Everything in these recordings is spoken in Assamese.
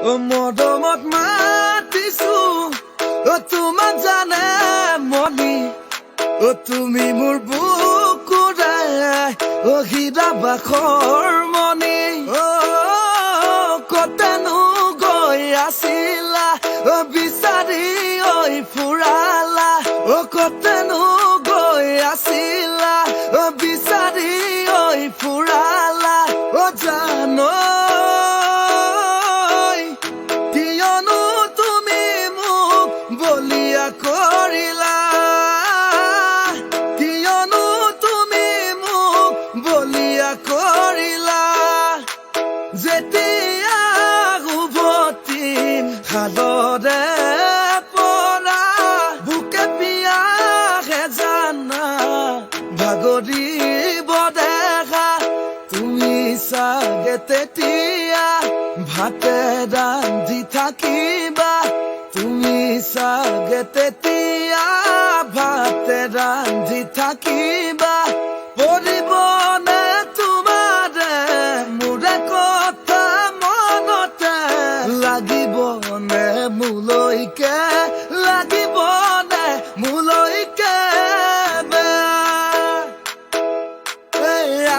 মৰমত মাতিছো তোমাক জানে মনি তুমি মোৰ বুকুৰাই হীৰা বাখৰ মনি কতেনো গৈ আছিলা বিচাৰি ফুৰালা কতেনো গৈ আছিলা বিচাৰি ফুৰালা জানো কিয়নো তুমি মোক বলিয়া কৰিলা কিয়নো তুমি মোক বলিয়া কৰিলা যেতিয়া উভতিম সাদৰে পৰা বুকে পিয়াহে জানা ভাগৰিব দেখা তুমি চাগে তেতিয়া ভাতে ৰান্ধি থাকিবা তুমি চাগে তেতিয়া ভাতে ৰান্ধি থাকিবা পৰিবনে তোমাৰে মোৰে কথা মনতে লাগিবনে মোলৈকে লাগিবনে মোলৈকে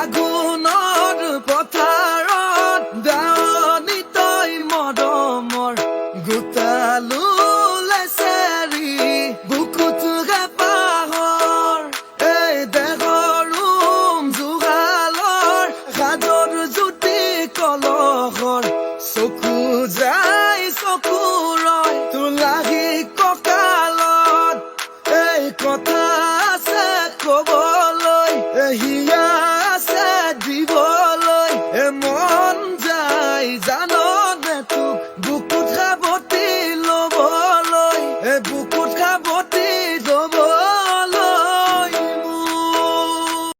আগুনৰ পথাৰত দাৱনি তই মৰমৰ গোটালো লেচেৰি বুকুত পাহৰ এই দেহৰ জোগালৰ সাদৰ জ্যোতি কলহৰ চকু যায় চকু ৰয় তোলাহি কঁকালত এই কথা আছে কবলৈ হিয়া আছে দিবলৈ মন যায় জাননে তোক বুকুত সাৱটি ল'বলৈ বুকুত সাৱটি